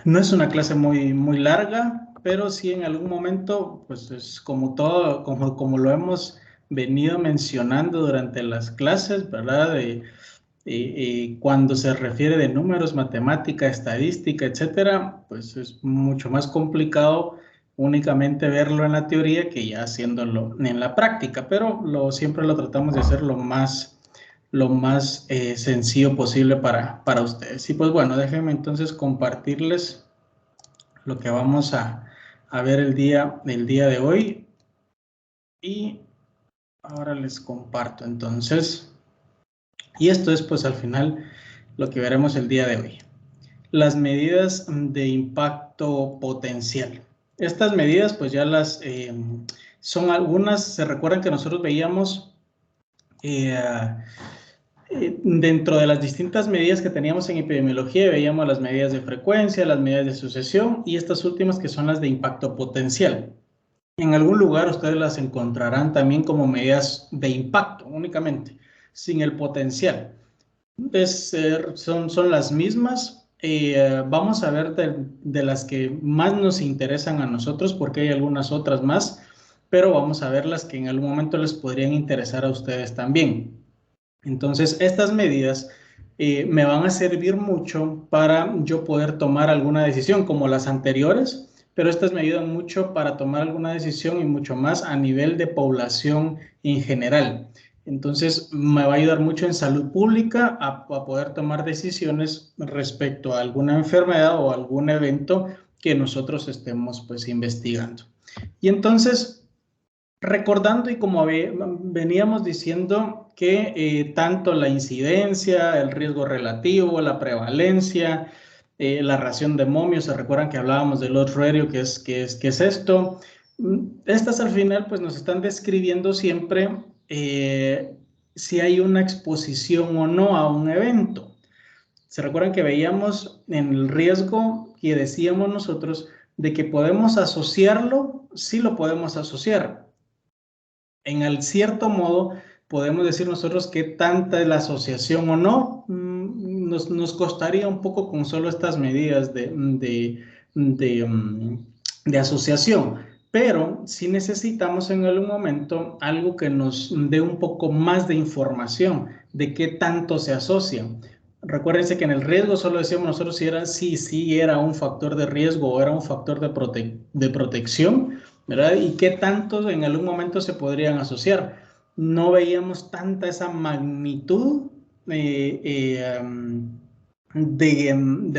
No es una clase muy larga, pero sí en algún momento, pues es como todo, como lo hemos venido mencionando durante las clases, ¿verdad? Cuando se refiere de números, matemática, estadística, etcétera, pues es mucho más complicado únicamente verlo en la teoría que ya haciéndolo en la práctica, pero siempre lo tratamos de hacer lo más sencillo posible para ustedes. Y pues bueno, déjenme entonces compartirles lo que vamos a ver el día de hoy. Y ahora les comparto entonces. Y esto es pues al final lo que veremos el día de hoy. Las medidas de impacto potencial. Estas medidas pues ya son algunas, se recuerdan que nosotros veíamos eh, dentro de las distintas medidas que teníamos en epidemiología, veíamos las medidas de frecuencia, las medidas de sucesión y estas últimas que son las de impacto potencial. En algún lugar ustedes las encontrarán también como medidas de impacto únicamente, sin el potencial. Son las mismas. Vamos a ver de las que más nos interesan a nosotros, porque hay algunas otras más, pero vamos a ver las que en algún momento les podrían interesar a ustedes también. Entonces, estas medidas me van a servir mucho para yo poder tomar alguna decisión, como las anteriores, pero estas me ayudan mucho para tomar alguna decisión y mucho más a nivel de población en general. Entonces, me va a ayudar mucho en salud pública a poder tomar decisiones respecto a alguna enfermedad o algún evento que nosotros estemos pues investigando. Y entonces, recordando y como veníamos diciendo que tanto la incidencia, el riesgo relativo, la prevalencia, la ración de momios, se recuerdan que hablábamos del odds ratio, ¿qué es esto? Estas al final pues nos están describiendo siempre si hay una exposición o no a un evento. Se recuerdan que veíamos en el riesgo que decíamos nosotros de que podemos asociarlo, sí lo podemos asociar. En el cierto modo, podemos decir nosotros que tanta es la asociación o no, nos costaría un poco con solo estas medidas de asociación, pero si necesitamos en algún momento algo que nos dé un poco más de información de qué tanto se asocian. Recuérdense que en el riesgo solo decíamos nosotros si era un factor de riesgo o era un factor de protección, ¿verdad? Y qué tantos en algún momento se podrían asociar. No veíamos tanta esa magnitud de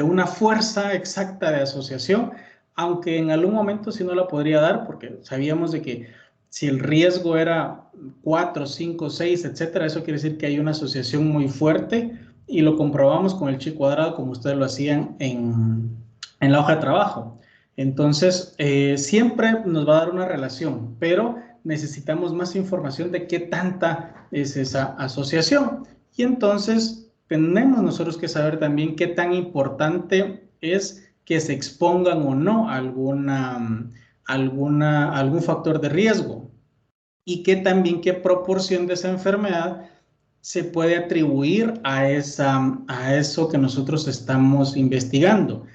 una fuerza exacta de asociación, aunque en algún momento sí no la podría dar, porque sabíamos de que si el riesgo era 4, 5, 6, etcétera, eso quiere decir que hay una asociación muy fuerte y lo comprobamos con el chi cuadrado como ustedes lo hacían en la hoja de trabajo. Entonces, siempre nos va a dar una relación, pero necesitamos más información de qué tanta es esa asociación. Y entonces, tenemos nosotros que saber también qué tan importante es que se expongan o no a algún factor de riesgo y que también qué proporción de esa enfermedad se puede atribuir a eso que nosotros estamos investigando.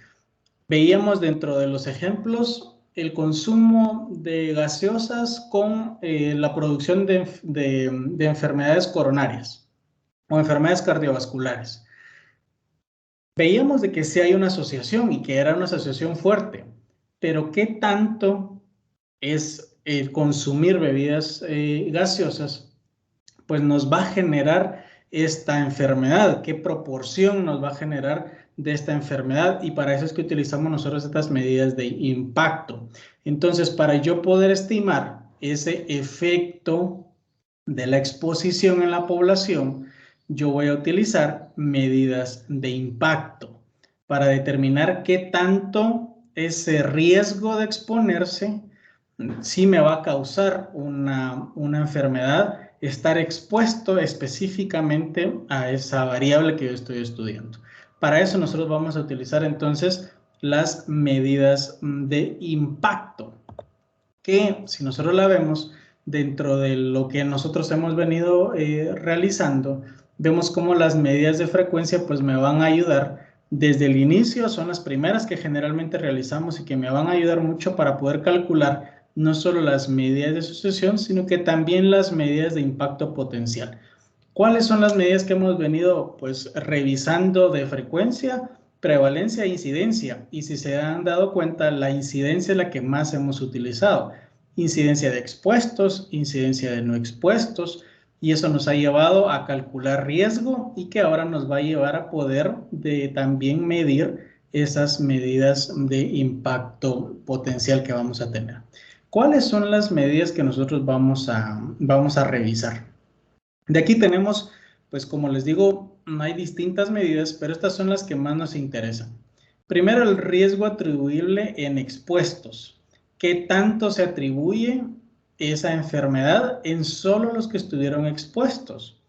Veíamos dentro de los ejemplos el consumo de gaseosas con la producción de enfermedades coronarias o enfermedades cardiovasculares. Veíamos de que sí hay una asociación y que era una asociación fuerte, pero ¿qué tanto es el consumir bebidas gaseosas? Pues nos va a generar esta enfermedad, qué proporción nos va a generar de esta enfermedad, y para eso es que utilizamos nosotros estas medidas de impacto. Entonces, para yo poder estimar ese efecto de la exposición en la población, yo voy a utilizar medidas de impacto para determinar qué tanto ese riesgo de exponerse sí me va a causar una enfermedad, estar expuesto específicamente a esa variable que yo estoy estudiando. Para eso nosotros vamos a utilizar entonces las medidas de impacto, que si nosotros la vemos dentro de lo que nosotros hemos venido realizando, vemos cómo las medidas de frecuencia pues me van a ayudar Desde el inicio son las primeras que generalmente realizamos y que me van a ayudar mucho para poder calcular no solo las medidas de sucesión, sino que también las medidas de impacto potencial. ¿Cuáles son las medidas que hemos venido pues revisando de frecuencia, prevalencia e incidencia? Y si se han dado cuenta, la incidencia es la que más hemos utilizado. Incidencia de expuestos, incidencia de no expuestos, y eso nos ha llevado a calcular riesgo y que ahora nos va a llevar a poder también medir esas medidas de impacto potencial que vamos a tener. ¿Cuáles son las medidas que nosotros vamos a revisar? De aquí tenemos, pues como les digo, hay distintas medidas, pero estas son las que más nos interesan. Primero, el riesgo atribuible en expuestos. ¿Qué tanto se atribuye esa enfermedad en solo los que estuvieron expuestos?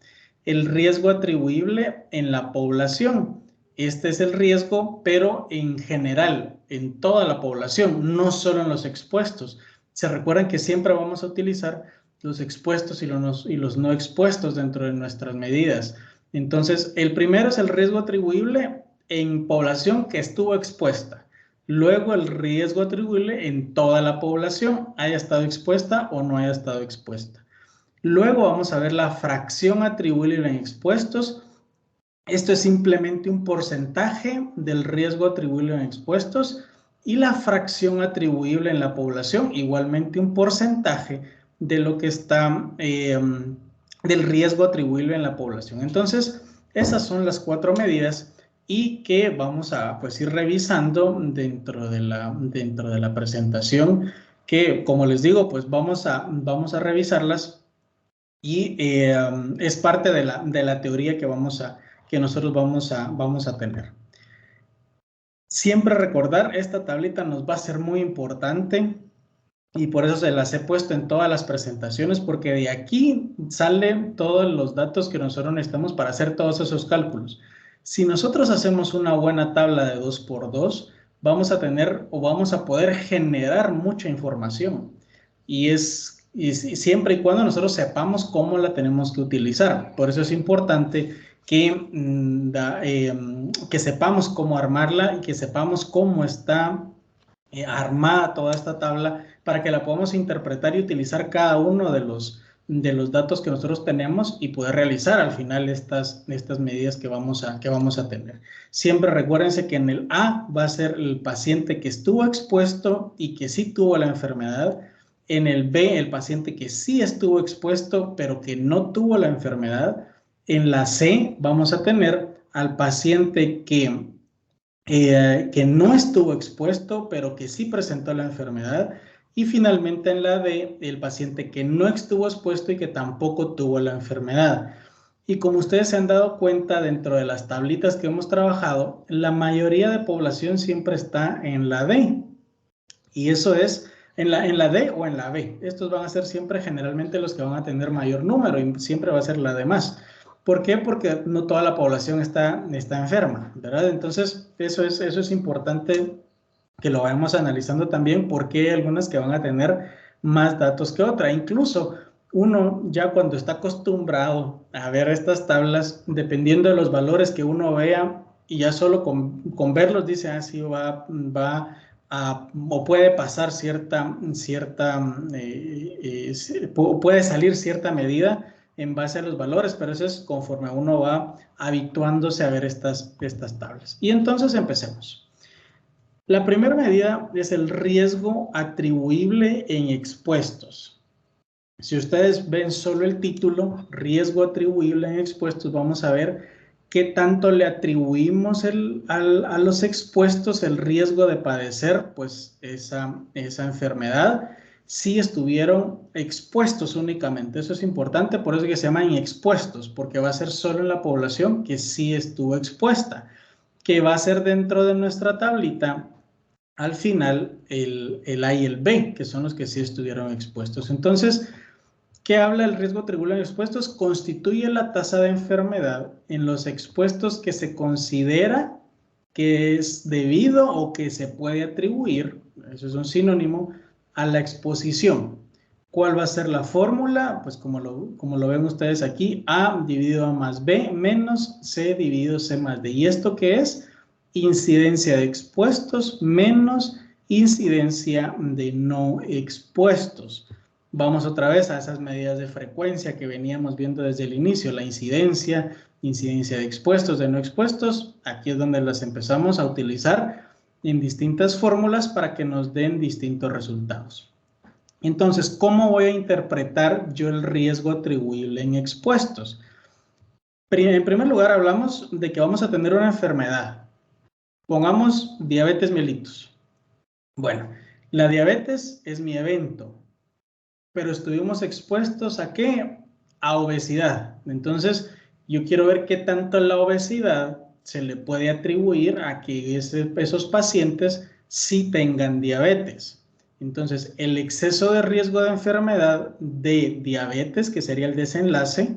El riesgo atribuible en la población. Este es el riesgo, pero en general, en toda la población, no solo en los expuestos. Se recuerdan que siempre vamos a utilizar los expuestos y los no expuestos dentro de nuestras medidas. Entonces, el primero es el riesgo atribuible en población que estuvo expuesta. Luego, el riesgo atribuible en toda la población, haya estado expuesta o no haya estado expuesta. Luego vamos a ver la fracción atribuible en expuestos. Esto es simplemente un porcentaje del riesgo atribuible en expuestos y la fracción atribuible en la población, igualmente un porcentaje de lo que está del riesgo atribuible en la población. Entonces, esas son las 4 medidas y que vamos a pues ir revisando dentro de la presentación, que como les digo, pues vamos a revisarlas y es parte de la teoría que nosotros vamos a tener. Siempre recordar, esta tablita nos va a ser muy importante y por eso se las he puesto en todas las presentaciones, porque de aquí salen todos los datos que nosotros necesitamos para hacer todos esos cálculos. Si nosotros hacemos una buena tabla de 2×2, vamos a tener o vamos a poder generar mucha información. Y siempre y cuando nosotros sepamos cómo la tenemos que utilizar. Por eso es importante que sepamos cómo armarla y que sepamos cómo está armada toda esta tabla para que la podamos interpretar y utilizar cada uno de los datos que nosotros tenemos y poder realizar al final estas medidas que vamos a tener. Siempre recuérdense que en el A va a ser el paciente que estuvo expuesto y que sí tuvo la enfermedad. En el B, el paciente que sí estuvo expuesto, pero que no tuvo la enfermedad. En la C, vamos a tener al paciente que no estuvo expuesto, pero que sí presentó la enfermedad. Y finalmente en la D, el paciente que no estuvo expuesto y que tampoco tuvo la enfermedad. Y como ustedes se han dado cuenta dentro de las tablitas que hemos trabajado, la mayoría de población siempre está en la D. Y eso es en la D o en la B. Estos van a ser siempre generalmente los que van a tener mayor número y siempre va a ser la D más. ¿Por qué? Porque no toda la población está enferma, ¿verdad? Entonces, eso es importante que lo vayamos analizando también, porque hay algunas que van a tener más datos que otras. Incluso uno ya cuando está acostumbrado a ver estas tablas, dependiendo de los valores que uno vea, y ya solo con verlos dice, así va o puede pasar puede salir cierta medida en base a los valores, pero eso es conforme uno va habituándose a ver estas tablas. Y entonces empecemos. La primera medida es el riesgo atribuible en expuestos. Si ustedes ven solo el título, riesgo atribuible en expuestos, vamos a ver qué tanto le atribuimos a los expuestos el riesgo de padecer pues esa enfermedad si estuvieron expuestos únicamente. Eso es importante, por eso que se llaman expuestos, porque va a ser solo en la población que sí estuvo expuesta, que va a ser dentro de nuestra tablita al final el A y el B, que son los que sí estuvieron expuestos. Entonces, ¿qué habla el riesgo atribuible en expuestos? Constituye la tasa de enfermedad en los expuestos que se considera que es debido o que se puede atribuir, eso es un sinónimo, a la exposición. ¿Cuál va a ser la fórmula? Pues como lo ven ustedes aquí, A dividido A más B menos C dividido C más D. ¿Y esto qué es? incidencia de expuestos menos incidencia de no expuestos. Vamos otra vez a esas medidas de frecuencia que veníamos viendo desde el inicio, la incidencia de expuestos, de no expuestos. Aquí es donde las empezamos a utilizar en distintas fórmulas para que nos den distintos resultados. Entonces, ¿cómo voy a interpretar yo el riesgo atribuible en expuestos? En primer lugar, hablamos de que vamos a tener una enfermedad. Pongamos diabetes mellitus. Bueno, la diabetes es mi evento, pero estuvimos expuestos ¿a qué? A obesidad. Entonces, yo quiero ver qué tanto la obesidad se le puede atribuir a que esos pacientes sí tengan diabetes. Entonces, el exceso de riesgo de enfermedad de diabetes, que sería el desenlace,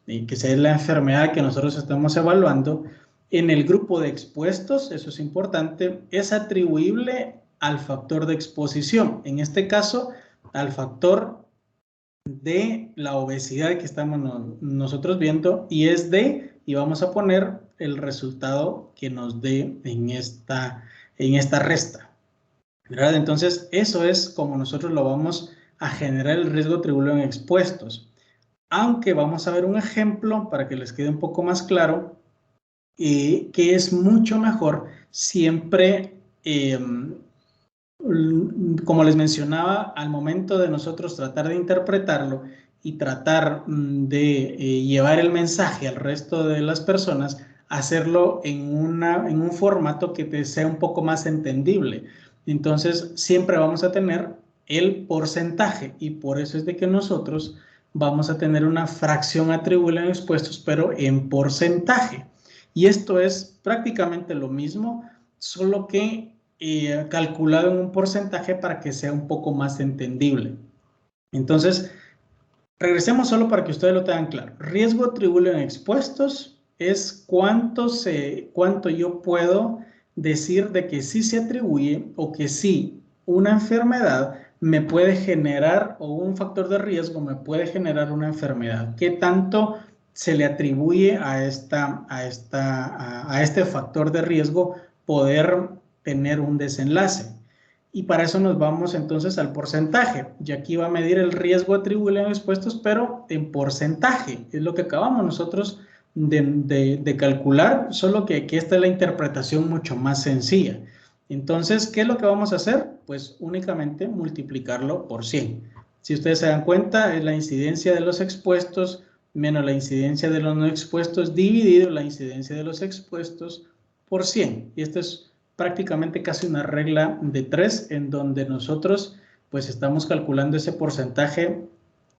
que sería la enfermedad que nosotros estamos evaluando, en el grupo de expuestos, eso es importante, es atribuible al factor de exposición. En este caso, al factor de la obesidad que estamos nosotros viendo, y vamos a poner el resultado que nos dé en esta resta, ¿verdad? Entonces, eso es como nosotros lo vamos a generar el riesgo atribuible en expuestos. Aunque vamos a ver un ejemplo para que les quede un poco más claro, que es mucho mejor siempre, como les mencionaba, al momento de nosotros tratar de interpretarlo y tratar de llevar el mensaje al resto de las personas, hacerlo en un formato que te sea un poco más entendible. Entonces, siempre vamos a tener el porcentaje, y por eso es de que nosotros vamos a tener una fracción atribuible en expuestos, pero en porcentaje. Y esto es prácticamente lo mismo, solo que calculado en un porcentaje para que sea un poco más entendible. Entonces, regresemos solo para que ustedes lo tengan claro. Riesgo atribuible en expuestos es cuánto yo puedo decir de que sí se atribuye o que sí una enfermedad me puede generar, o un factor de riesgo me puede generar una enfermedad. ¿Qué tanto se le atribuye a este factor de riesgo poder tener un desenlace? Y para eso nos vamos entonces al porcentaje. Y aquí va a medir el riesgo atribuible en expuestos, pero en porcentaje. Es lo que acabamos nosotros de calcular, solo que aquí está la interpretación mucho más sencilla. Entonces, ¿qué es lo que vamos a hacer? Pues únicamente multiplicarlo por 100. Si ustedes se dan cuenta, es la incidencia de los expuestos menos la incidencia de los no expuestos dividido la incidencia de los expuestos por 100. Y esto es prácticamente casi una regla de 3 en donde nosotros pues estamos calculando ese porcentaje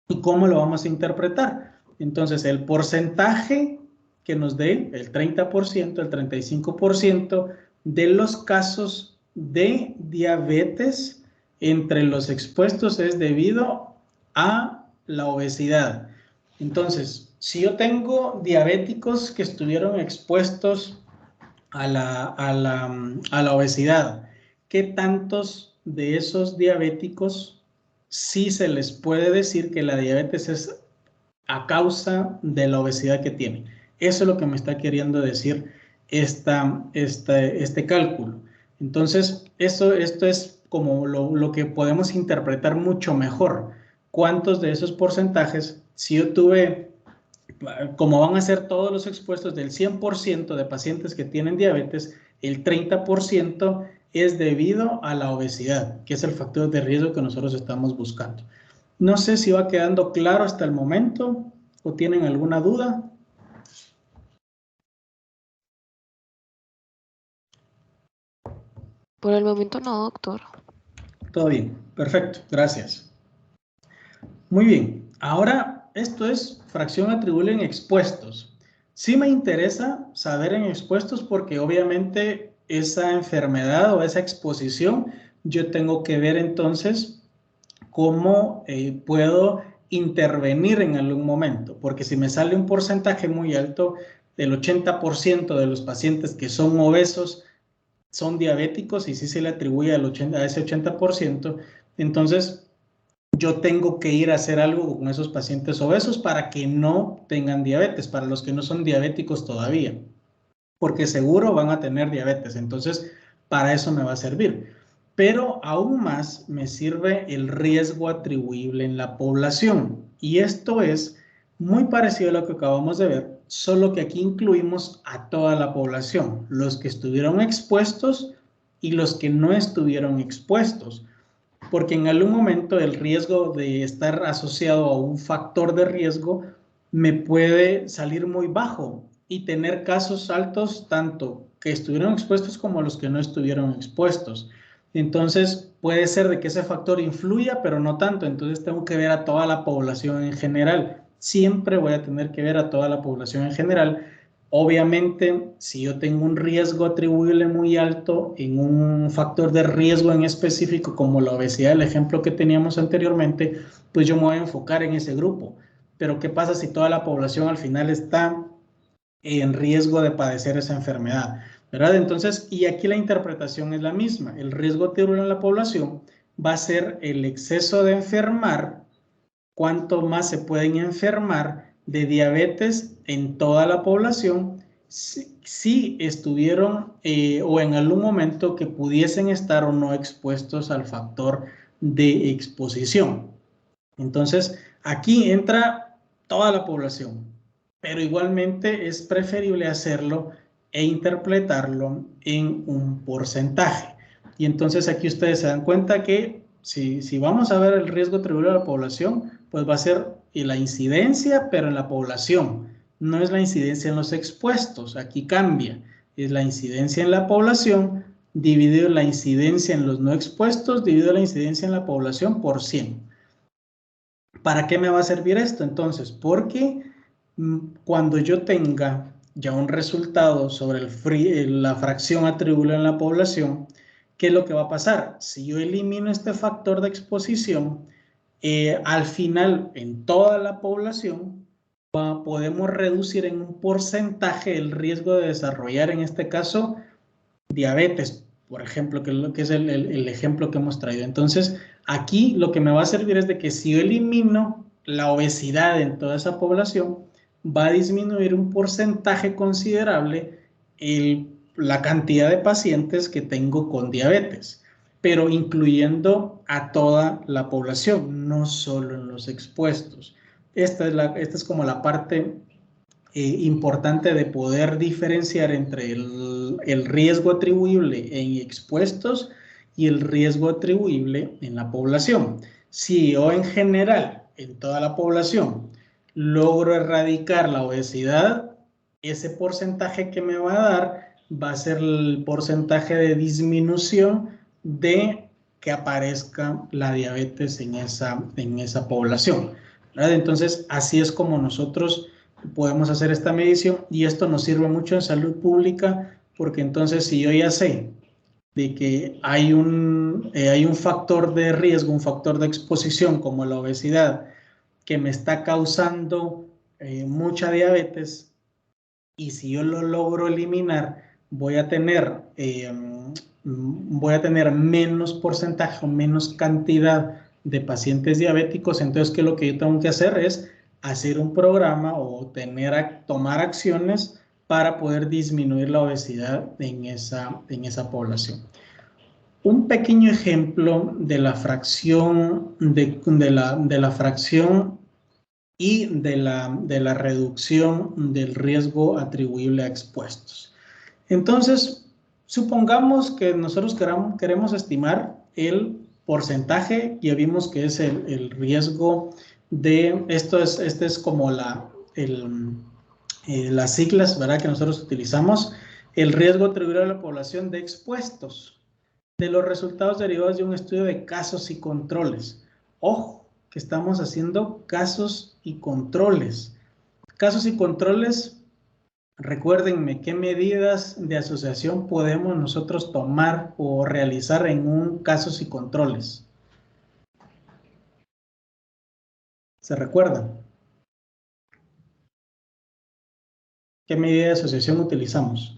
y cómo lo vamos a interpretar. Entonces, el porcentaje que nos dé, el 30%, el 35% de los casos de diabetes entre los expuestos es debido a la obesidad. Entonces, si yo tengo diabéticos que estuvieron expuestos a la obesidad, ¿qué tantos de esos diabéticos sí se les puede decir que la diabetes es a causa de la obesidad que tienen? Eso es lo que me está queriendo decir este cálculo. Entonces, esto es como lo que podemos interpretar mucho mejor. ¿Cuántos de esos porcentajes, si yo tuve, como van a ser todos los expuestos del 100% de pacientes que tienen diabetes, el 30% es debido a la obesidad, que es el factor de riesgo que nosotros estamos buscando? No sé si va quedando claro hasta el momento o tienen alguna duda. Por el momento no, doctor. Todo bien, perfecto, gracias. Muy bien, ahora esto es fracción atribuible en expuestos. Sí me interesa saber en expuestos porque obviamente esa enfermedad o esa exposición yo tengo que ver entonces cómo puedo intervenir en algún momento, porque si me sale un porcentaje muy alto, del 80% de los pacientes que son obesos son diabéticos y sí se le atribuye a ese 80%, entonces yo tengo que ir a hacer algo con esos pacientes obesos para que no tengan diabetes, para los que no son diabéticos todavía. porque seguro van a tener diabetes. Entonces, para eso me va a servir. Pero aún más me sirve el riesgo atribuible en la población. Y esto es muy parecido a lo que acabamos de ver, solo que aquí incluimos a toda la población, los que estuvieron expuestos y los que no estuvieron expuestos, porque en algún momento el riesgo de estar asociado a un factor de riesgo me puede salir muy bajo y tener casos altos tanto que estuvieron expuestos como los que no estuvieron expuestos. Entonces puede ser de que ese factor influya, pero no tanto. Entonces tengo que ver a toda la población en general. Siempre voy a tener que ver a toda la población en general. Obviamente, si yo tengo un riesgo atribuible muy alto en un factor de riesgo en específico, como la obesidad, el ejemplo que teníamos anteriormente, pues yo me voy a enfocar en ese grupo. Pero ¿qué pasa si toda la población al final está en riesgo de padecer esa enfermedad? ¿Verdad? Entonces, y aquí la interpretación es la misma. El riesgo atribuible en la población va a ser el exceso de enfermar, cuánto más se pueden enfermar de diabetes en toda la población si estuvieron o en algún momento que pudiesen estar o no expuestos al factor de exposición. Entonces, aquí entra toda la población, pero igualmente es preferible hacerlo e interpretarlo en un porcentaje. Y entonces aquí ustedes se dan cuenta que si vamos a ver el riesgo atribuible a la población, pues va a ser la incidencia, pero en la población. No es la incidencia en los expuestos, aquí cambia. Es la incidencia en la población dividido la incidencia en los no expuestos, dividido la incidencia en la población por 100. ¿Para qué me va a servir esto entonces? Porque cuando yo tenga ya un resultado sobre la fracción atribuible en la población, ¿qué es lo que va a pasar? Si yo elimino este factor de exposición, al final en toda la población podemos reducir en un porcentaje el riesgo de desarrollar, en este caso, diabetes, por ejemplo, que es lo que es el ejemplo que hemos traído. Entonces, aquí lo que me va a servir es de que si yo elimino la obesidad en toda esa población, va a disminuir un porcentaje considerable la cantidad de pacientes que tengo con diabetes, pero incluyendo a toda la población, no solo en los expuestos. Esta es como la parte importante de poder diferenciar entre el riesgo atribuible en expuestos y el riesgo atribuible en la población. Si yo en general, en toda la población, logro erradicar la obesidad, ese porcentaje que me va a dar va a ser el porcentaje de disminución de que aparezca la diabetes en esa población, ¿verdad? Entonces, así es como nosotros podemos hacer esta medición y esto nos sirve mucho en salud pública porque entonces si yo ya sé de que hay un factor de riesgo, un factor de exposición como la obesidad que me está causando mucha diabetes y si yo lo logro eliminar voy a tener menos porcentaje o menos cantidad de pacientes diabéticos. Entonces, ¿qué es lo que yo tengo que hacer? Es hacer un programa o tomar acciones para poder disminuir la obesidad en esa población. Un pequeño ejemplo de la fracción de la fracción y de la reducción del riesgo atribuible a expuestos. Entonces, supongamos que nosotros queremos estimar el porcentaje, ya vimos que es el riesgo este es como las siglas, ¿verdad?, que nosotros utilizamos, el riesgo atribuible a la población de expuestos, de los resultados derivados de un estudio de casos y controles. Ojo, que estamos haciendo casos y controles. Casos y controles, recuérdenme, ¿qué medidas de asociación podemos nosotros tomar o realizar en un casos y controles? ¿Se recuerdan? ¿Qué medida de asociación utilizamos?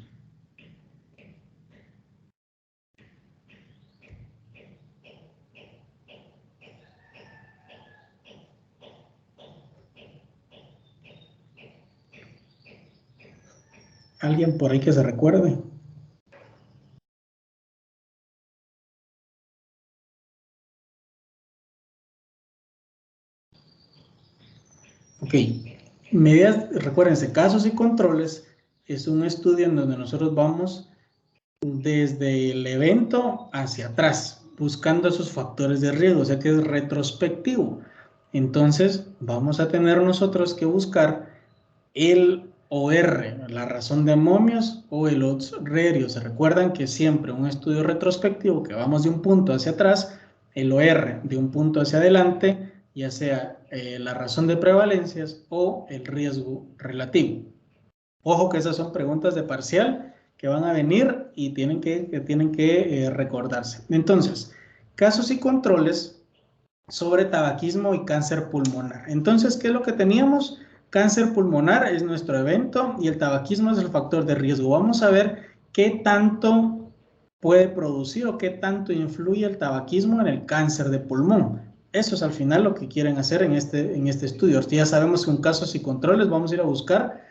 ¿Alguien por ahí que se recuerde? Ok, medidas, recuérdense, casos y controles es un estudio en donde nosotros vamos desde el evento hacia atrás, buscando esos factores de riesgo, o sea que es retrospectivo. Entonces, vamos a tener nosotros que buscar el OR, la razón de momios, o el odds ratio. Se recuerdan que siempre un estudio retrospectivo, que vamos de un punto hacia atrás, el OR de un punto hacia adelante, ya sea la razón de prevalencias o el riesgo relativo. Ojo que esas son preguntas de parcial que van a venir y tienen que recordarse. Entonces, casos y controles sobre tabaquismo y cáncer pulmonar. Entonces, ¿qué es lo que teníamos? Cáncer pulmonar es nuestro evento y el tabaquismo es el factor de riesgo. Vamos a ver qué tanto puede producir o qué tanto influye el tabaquismo en el cáncer de pulmón. Eso es al final lo que quieren hacer en este estudio. Ya sabemos que en casos y controles vamos a ir a buscar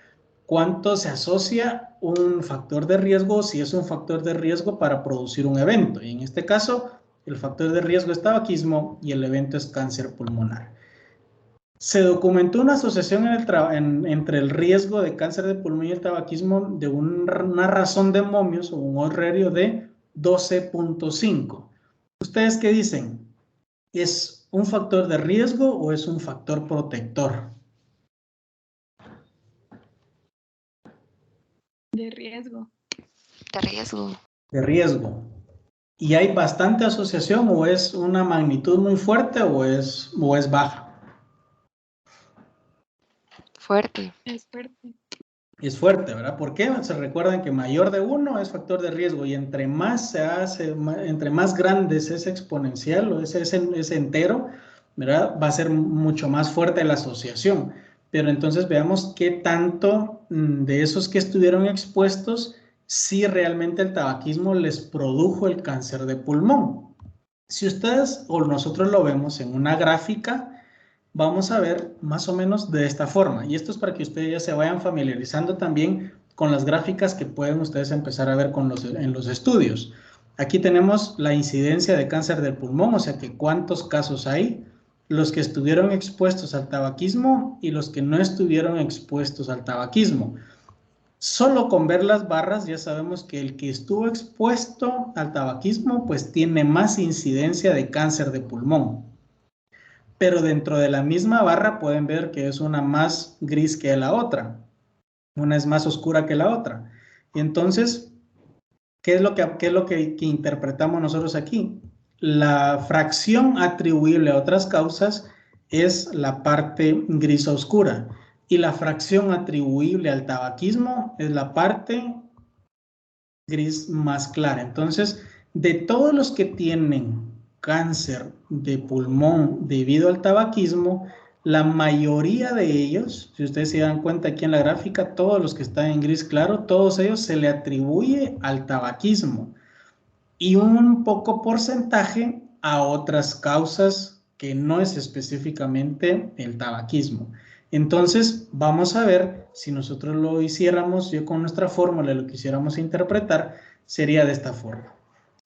cuánto se asocia un factor de riesgo, si es un factor de riesgo para producir un evento. Y en este caso, el factor de riesgo es tabaquismo y el evento es cáncer pulmonar. Se documentó una asociación entre el riesgo de cáncer de pulmón y el tabaquismo de una razón de momios o un odds de 12.5. ¿Ustedes qué dicen? ¿Es un factor de riesgo o es un factor protector? De riesgo. De riesgo. De riesgo. ¿Y hay bastante asociación o es una magnitud muy fuerte o es baja? Fuerte. Es fuerte. Es fuerte, ¿verdad? ¿Por qué? Se recuerdan que mayor de 1 es factor de riesgo y entre más entre más grande es ese exponencial o ese entero, ¿verdad? Va a ser mucho más fuerte la asociación. Pero entonces veamos qué tanto de esos que estuvieron expuestos, si realmente el tabaquismo les produjo el cáncer de pulmón. Si ustedes o nosotros lo vemos en una gráfica, vamos a ver más o menos de esta forma. Y esto es para que ustedes ya se vayan familiarizando también con las gráficas que pueden ustedes empezar a ver en los estudios. Aquí tenemos la incidencia de cáncer del pulmón, o sea que cuántos casos hay, los que estuvieron expuestos al tabaquismo y los que no estuvieron expuestos al tabaquismo. Solo con ver las barras ya sabemos que el que estuvo expuesto al tabaquismo pues tiene más incidencia de cáncer de pulmón. Pero dentro de la misma barra pueden ver que es una más gris que la otra. Una es más oscura que la otra. Y entonces, ¿qué es lo que interpretamos nosotros aquí? La fracción atribuible a otras causas es la parte gris oscura. Y la fracción atribuible al tabaquismo es la parte gris más clara. Entonces, de todos los que tienen cáncer de pulmón debido al tabaquismo, la mayoría de ellos, si ustedes se dan cuenta aquí en la gráfica, todos los que están en gris claro, todos ellos se le atribuye al tabaquismo y un poco porcentaje a otras causas que no es específicamente el tabaquismo. Entonces, vamos a ver si nosotros lo hiciéramos, yo con nuestra fórmula lo quisiéramos interpretar, sería de esta forma.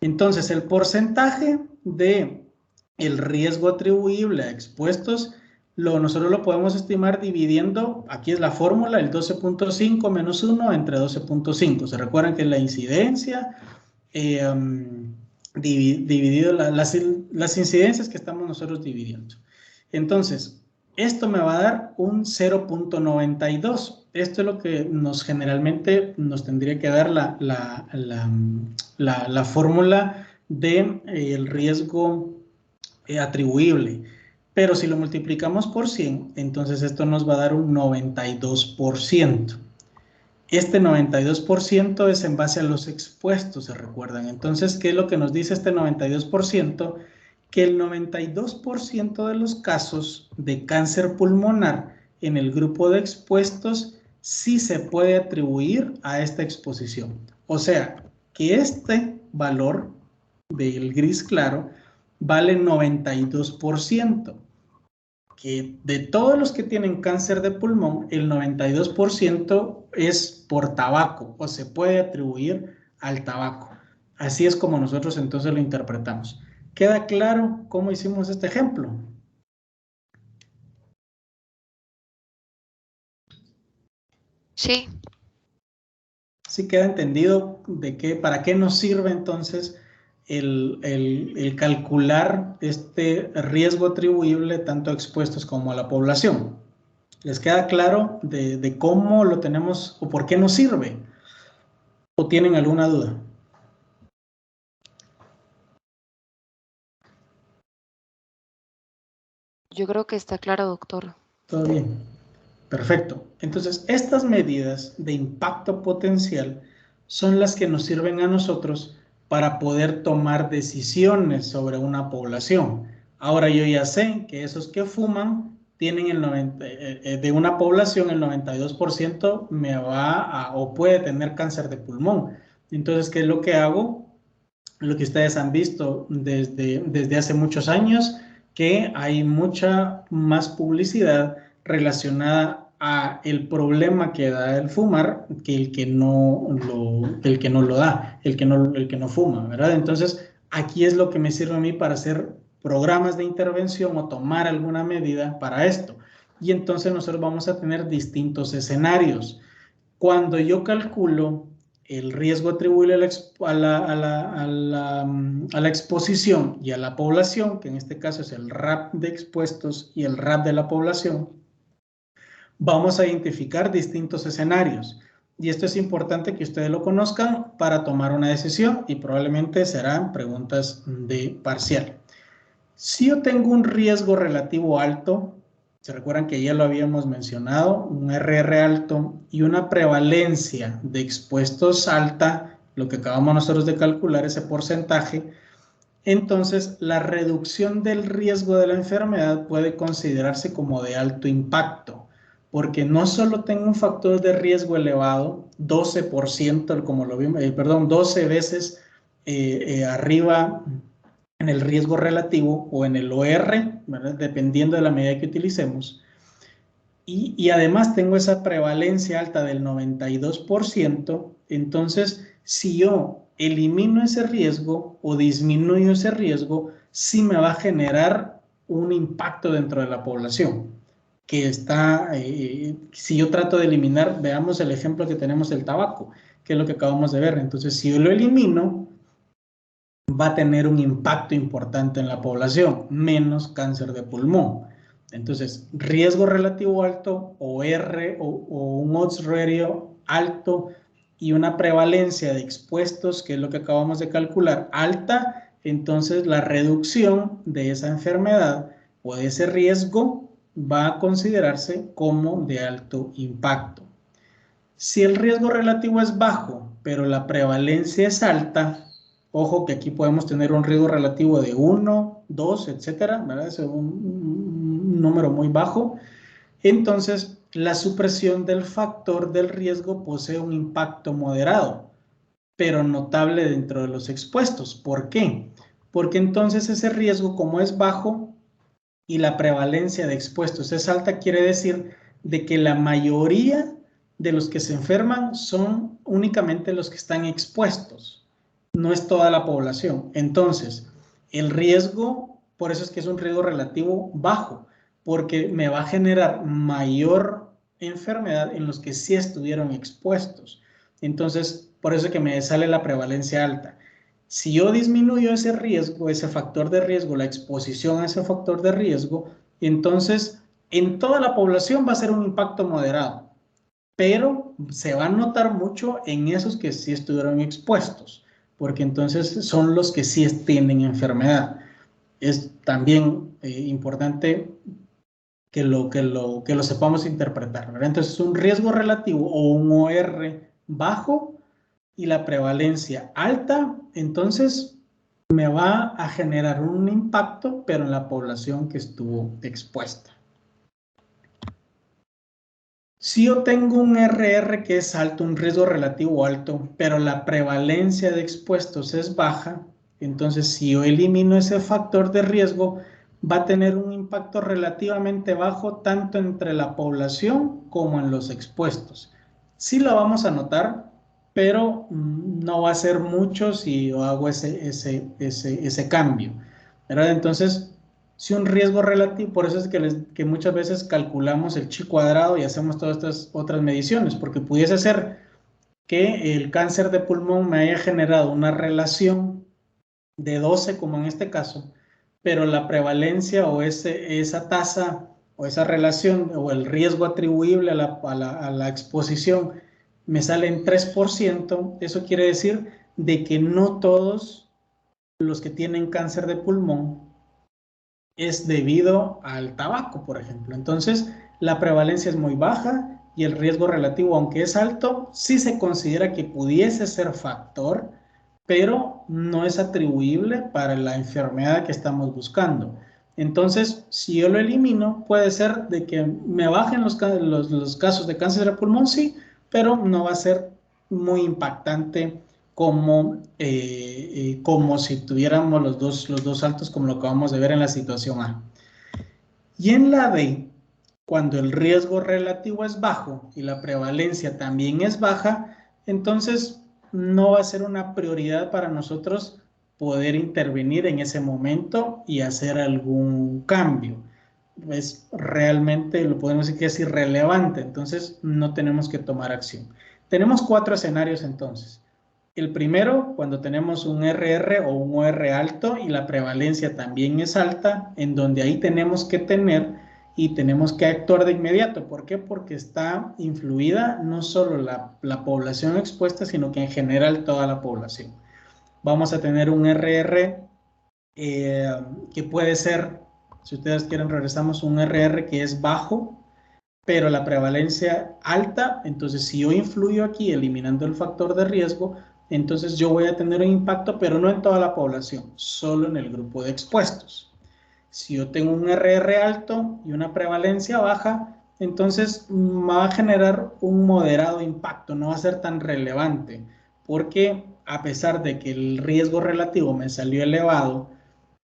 Entonces, el porcentaje de el riesgo atribuible a expuestos, nosotros lo podemos estimar dividiendo, aquí es la fórmula, el 12.5 menos 1 entre 12.5. ¿Se recuerdan que es la incidencia? Dividido las incidencias que estamos nosotros dividiendo. Entonces, esto me va a dar un 0.92. Esto es lo que generalmente nos tendría que dar la fórmula del riesgo atribuible. Pero si lo multiplicamos por 100, entonces esto nos va a dar un 92%. Este 92% es en base a los expuestos, se recuerdan. Entonces, ¿qué es lo que nos dice este 92%? Que el 92% de los casos de cáncer pulmonar en el grupo de expuestos sí se puede atribuir a esta exposición. O sea, que este valor del gris claro vale 92%. que de todos los que tienen cáncer de pulmón, el 92% es por tabaco o se puede atribuir al tabaco. Así es como nosotros entonces lo interpretamos. ¿Queda claro cómo hicimos este ejemplo? Sí, Sí queda entendido para qué nos sirve entonces el calcular este riesgo atribuible tanto a expuestos como a la población. ¿Les queda claro de cómo lo tenemos o por qué nos sirve? ¿O tienen alguna duda? yo creo que está claro, doctor. ¿Todo bien? Perfecto. Entonces, estas medidas de impacto potencial son las que nos sirven a nosotros para poder tomar decisiones sobre una población. Ahora yo ya sé que esos que fuman tienen de una población el 92% o puede tener cáncer de pulmón. Entonces, ¿qué es lo que hago? Lo que ustedes han visto desde hace muchos años, que hay mucha más publicidad relacionada a el problema que da el fumar que el que no lo da, el que no fuma, ¿verdad? Entonces, aquí es lo que me sirve a mí para hacer programas de intervención o tomar alguna medida para esto. Y entonces nosotros vamos a tener distintos escenarios. Cuando yo calculo el riesgo atribuible a la exposición y a la población, que en este caso es el RAP de expuestos y el RAP de la población, vamos a identificar distintos escenarios. Y esto es importante que ustedes lo conozcan para tomar una decisión y probablemente serán preguntas de parcial. Si yo tengo un riesgo relativo alto, se recuerdan que ya lo habíamos mencionado, un RR alto y una prevalencia de expuestos alta, lo que acabamos nosotros de calcular, ese porcentaje, entonces la reducción del riesgo de la enfermedad puede considerarse como de alto impacto, porque no solo tengo un factor de riesgo elevado, 12%, como lo vimos, 12 veces arriba en el riesgo relativo o en el OR, ¿verdad? Dependiendo de la medida que utilicemos. Y además tengo esa prevalencia alta del 92%, entonces si yo elimino ese riesgo o disminuyo ese riesgo, sí me va a generar un impacto dentro de la población que está, si yo trato de eliminar, veamos el ejemplo que tenemos del tabaco, que es lo que acabamos de ver. Entonces, si yo lo elimino, va a tener un impacto importante en la población, menos cáncer de pulmón. Entonces, riesgo relativo alto o un odds ratio alto y una prevalencia de expuestos, que es lo que acabamos de calcular, alta, entonces la reducción de esa enfermedad o de ese riesgo va a considerarse como de alto impacto. Si el riesgo relativo es bajo, pero la prevalencia es alta, ojo que aquí podemos tener un riesgo relativo de 1, 2, etcétera, ¿verdad? Es un número muy bajo. Entonces, la supresión del factor del riesgo posee un impacto moderado, pero notable dentro de los expuestos. ¿Por qué? Porque entonces ese riesgo, como es bajo y la prevalencia de expuestos es alta, quiere decir de que la mayoría de los que se enferman son únicamente los que están expuestos, no es toda la población. Entonces, el riesgo, por eso es que es un riesgo relativo bajo, porque me va a generar mayor enfermedad en los que sí estuvieron expuestos. Entonces, por eso es que me sale la prevalencia alta. Si yo disminuyo ese riesgo, ese factor de riesgo, la exposición a ese factor de riesgo, entonces en toda la población va a ser un impacto moderado, pero se va a notar mucho en esos que sí estuvieron expuestos, porque entonces son los que sí tienen enfermedad. Es también importante que lo sepamos interpretar, ¿verdad? Entonces, un riesgo relativo o un OR bajo y la prevalencia alta, entonces me va a generar un impacto, pero en la población que estuvo expuesta. Si yo tengo un RR que es alto, un riesgo relativo alto, pero la prevalencia de expuestos es baja, entonces si yo elimino ese factor de riesgo, va a tener un impacto relativamente bajo tanto entre la población como en los expuestos. Sí lo vamos a notar, pero no va a ser mucho si yo hago ese cambio, ¿verdad? Entonces, si un riesgo relativo, por eso es que muchas veces calculamos el chi cuadrado y hacemos todas estas otras mediciones, porque pudiese ser que el cáncer de pulmón me haya generado una relación de 12, como en este caso, pero la prevalencia o esa tasa o esa relación o el riesgo atribuible a la exposición me sale en 3%, eso quiere decir de que no todos los que tienen cáncer de pulmón es debido al tabaco, por ejemplo. Entonces, la prevalencia es muy baja y el riesgo relativo, aunque es alto, sí se considera que pudiese ser factor, pero no es atribuible para la enfermedad que estamos buscando. Entonces, si yo lo elimino, puede ser de que me bajen los casos de cáncer de pulmón, sí, pero no va a ser muy impactante como si tuviéramos los dos saltos como lo acabamos de ver en la situación A. Y en la B, cuando el riesgo relativo es bajo y la prevalencia también es baja, entonces no va a ser una prioridad para nosotros poder intervenir en ese momento y hacer algún cambio. Es realmente, lo podemos decir que es irrelevante, entonces no tenemos que tomar acción. Tenemos 4 escenarios entonces. El primero, cuando tenemos un RR o un OR alto y la prevalencia también es alta, en donde ahí tenemos que tener y tenemos que actuar de inmediato. ¿Por qué? Porque está influida no solo la población expuesta, sino que en general toda la población. Vamos a tener un RR que puede ser, si ustedes quieren regresamos, un RR que es bajo, pero la prevalencia alta. Entonces si yo influyo aquí eliminando el factor de riesgo, entonces yo voy a tener un impacto, pero no en toda la población, solo en el grupo de expuestos. Si yo tengo un RR alto y una prevalencia baja, entonces va a generar un moderado impacto, no va a ser tan relevante, porque a pesar de que el riesgo relativo me salió elevado,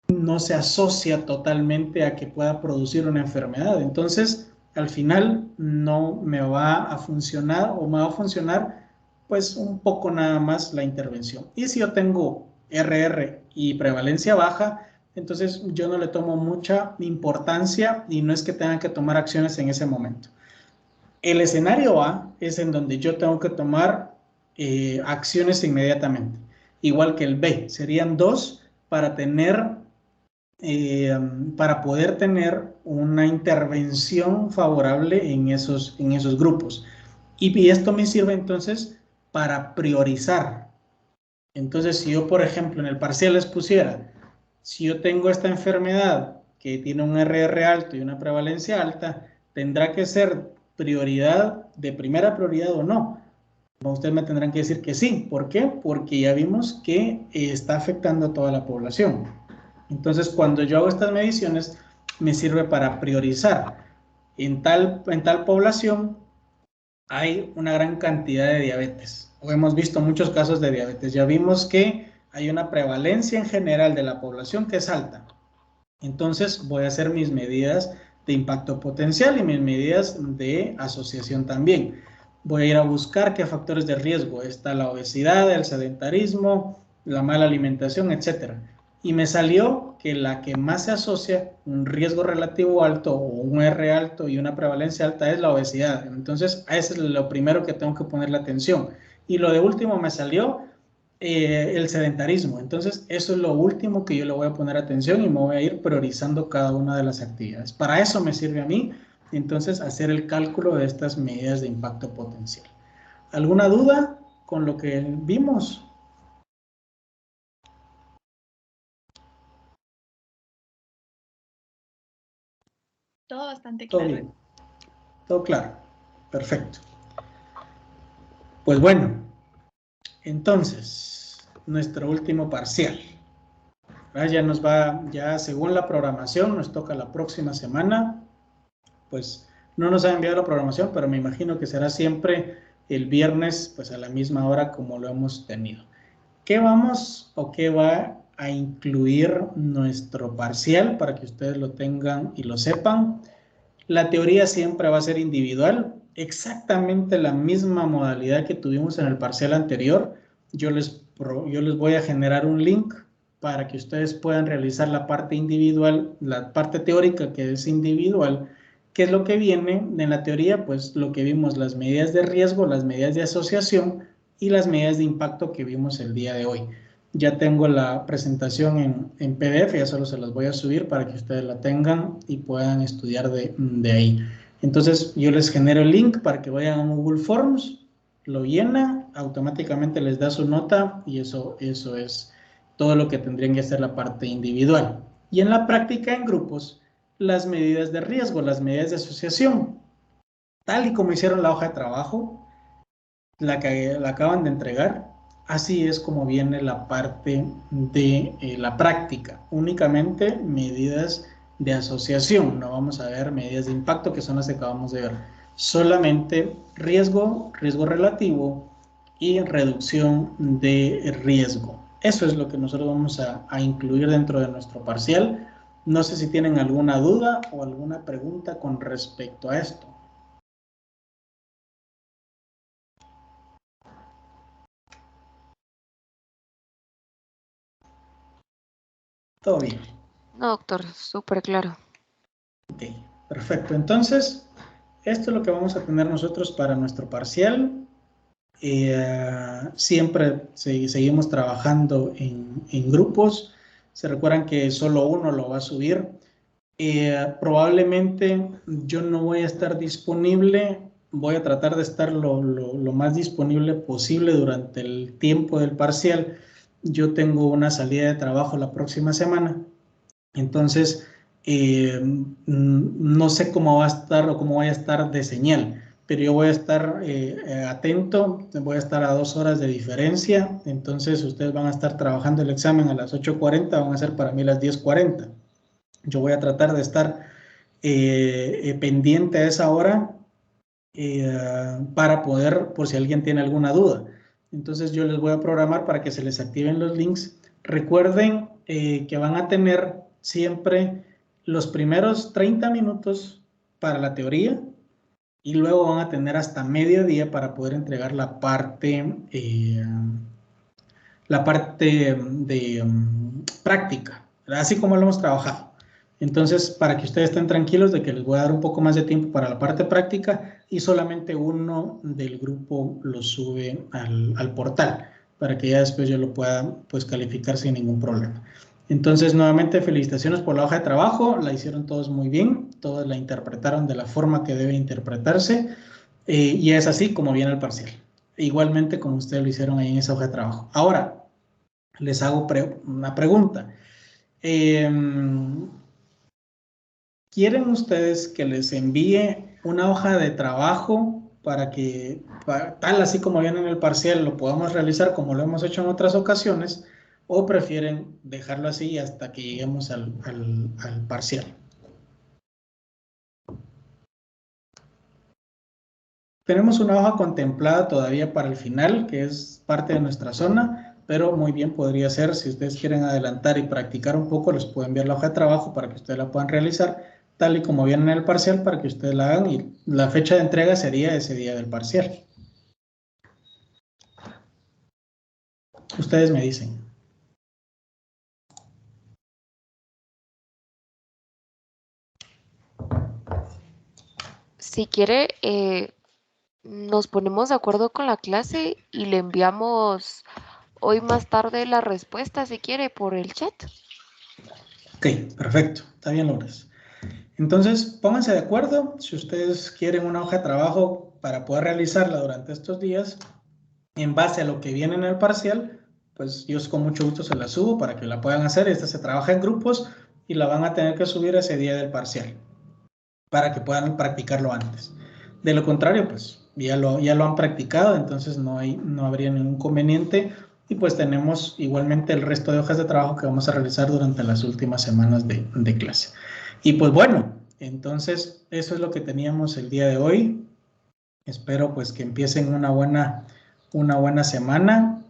no se asocia totalmente a que pueda producir una enfermedad. Entonces, al final no me va a funcionar o me va a funcionar pues un poco nada más la intervención. Y si yo tengo RR y prevalencia baja, entonces yo no le tomo mucha importancia y no es que tengan que tomar acciones en ese momento. El escenario A es en donde yo tengo que tomar acciones inmediatamente, igual que el B. Serían 2 para tener para poder tener una intervención favorable en esos grupos. Y esto me sirve entonces para priorizar. Entonces, si yo, por ejemplo, en el parcial les pusiera, si yo tengo esta enfermedad que tiene un RR alto y una prevalencia alta, tendrá que ser prioridad, de primera prioridad o no. Ustedes me tendrán que decir que sí. ¿Por qué? Porque ya vimos que está afectando a toda la población. Entonces, cuando yo hago estas mediciones, me sirve para priorizar. En tal población hay una gran cantidad de diabetes. O hemos visto muchos casos de diabetes. Ya vimos que hay una prevalencia en general de la población que es alta. Entonces, voy a hacer mis medidas de impacto potencial y mis medidas de asociación también. Voy a ir a buscar qué factores de riesgo. Está la obesidad, el sedentarismo, la mala alimentación, etcétera. Y me salió que la que más se asocia un riesgo relativo alto o un R alto y una prevalencia alta es la obesidad. Entonces, a eso es lo primero que tengo que ponerle atención. Y lo de último me salió el sedentarismo. Entonces, eso es lo último que yo le voy a poner atención y me voy a ir priorizando cada una de las actividades. Para eso me sirve a mí, entonces, hacer el cálculo de estas medidas de impacto potencial. ¿Alguna duda con lo que vimos? Todo bastante Todo claro. bien. Todo claro. Perfecto. Pues bueno, entonces, nuestro último parcial. Ya según la programación, nos toca la próxima semana. Pues no nos ha enviado la programación, pero me imagino que será siempre el viernes, pues a la misma hora como lo hemos tenido. ¿Qué vamos o qué va a incluir nuestro parcial para que ustedes lo tengan y lo sepan. La teoría siempre va a ser individual, exactamente la misma modalidad que tuvimos en el parcial anterior. Yo les voy a generar un link para que ustedes puedan realizar la parte individual, la parte teórica que es individual. ¿Qué es lo que viene en la teoría? Pues lo que vimos, las medidas de riesgo, las medidas de asociación y las medidas de impacto que vimos el día de hoy. Ya tengo la presentación en PDF, ya solo se las voy a subir para que ustedes la tengan y puedan estudiar de ahí. Entonces yo les genero el link para que vayan a Google Forms, lo llenan, automáticamente les da su nota y eso es todo lo que tendrían que hacer la parte individual. Y en la práctica en grupos, las medidas de riesgo, las medidas de asociación, tal y como hicieron la hoja de trabajo, la que la acaban de entregar, así es como viene la parte de la práctica, únicamente medidas de asociación, no vamos a ver medidas de impacto que son las que acabamos de ver, solamente riesgo, riesgo relativo y reducción de riesgo. Eso es lo que nosotros vamos a incluir dentro de nuestro parcial. No sé si tienen alguna duda o alguna pregunta con respecto a esto. Todo bien. No, doctor, súper claro. Ok, perfecto. Entonces, esto es lo que vamos a tener nosotros para nuestro parcial. Siempre seguimos trabajando en grupos. Se recuerdan que solo uno lo va a subir. Probablemente yo no voy a estar disponible. Voy a tratar de estar lo más disponible posible durante el tiempo del parcial. Yo tengo una salida de trabajo la próxima semana. Entonces, no sé cómo va a estar o cómo vaya a estar de señal, pero yo voy a estar atento, voy a estar a 2 horas de diferencia, entonces ustedes van a estar trabajando el examen a las 8:40, van a ser para mí las 10:40. Yo voy a tratar de estar pendiente a esa hora para poder, por si alguien tiene alguna duda. Entonces yo les voy a programar para que se les activen los links. Recuerden que van a tener siempre los primeros 30 minutos para la teoría y luego van a tener hasta mediodía para poder entregar la parte de práctica, así como lo hemos trabajado. Entonces, para que ustedes estén tranquilos de que les voy a dar un poco más de tiempo para la parte práctica y solamente uno del grupo lo sube al portal para que ya después yo lo pueda pues calificar sin ningún problema. Entonces, nuevamente, felicitaciones por la hoja de trabajo, la hicieron todos muy bien, todos la interpretaron de la forma que debe interpretarse y es así como viene el parcial. Igualmente como ustedes lo hicieron ahí en esa hoja de trabajo. Ahora, les hago una pregunta. ¿Quieren ustedes que les envíe una hoja de trabajo para que, tal así como viene en el parcial, lo podamos realizar como lo hemos hecho en otras ocasiones, o prefieren dejarlo así hasta que lleguemos al parcial? Tenemos una hoja contemplada todavía para el final, que es parte de nuestra zona, pero muy bien podría ser, si ustedes quieren adelantar y practicar un poco, les puedo enviar la hoja de trabajo para que ustedes la puedan realizar, tal y como viene en el parcial, para que ustedes la hagan, y la fecha de entrega sería ese día del parcial. Ustedes me dicen. Si quiere, nos ponemos de acuerdo con la clase y le enviamos hoy más tarde la respuesta, si quiere, por el chat. Ok, perfecto. Está bien, Lourdes. Entonces, pónganse de acuerdo. Si ustedes quieren una hoja de trabajo para poder realizarla durante estos días, en base a lo que viene en el parcial, pues yo con mucho gusto se la subo para que la puedan hacer. Esta se trabaja en grupos y la van a tener que subir ese día del parcial para que puedan practicarlo antes. De lo contrario, pues ya lo han practicado, entonces no habría ningún inconveniente. Y pues tenemos igualmente el resto de hojas de trabajo que vamos a realizar durante las últimas semanas de clase. Y pues bueno, entonces eso es lo que teníamos el día de hoy. Espero pues que empiecen una buena semana.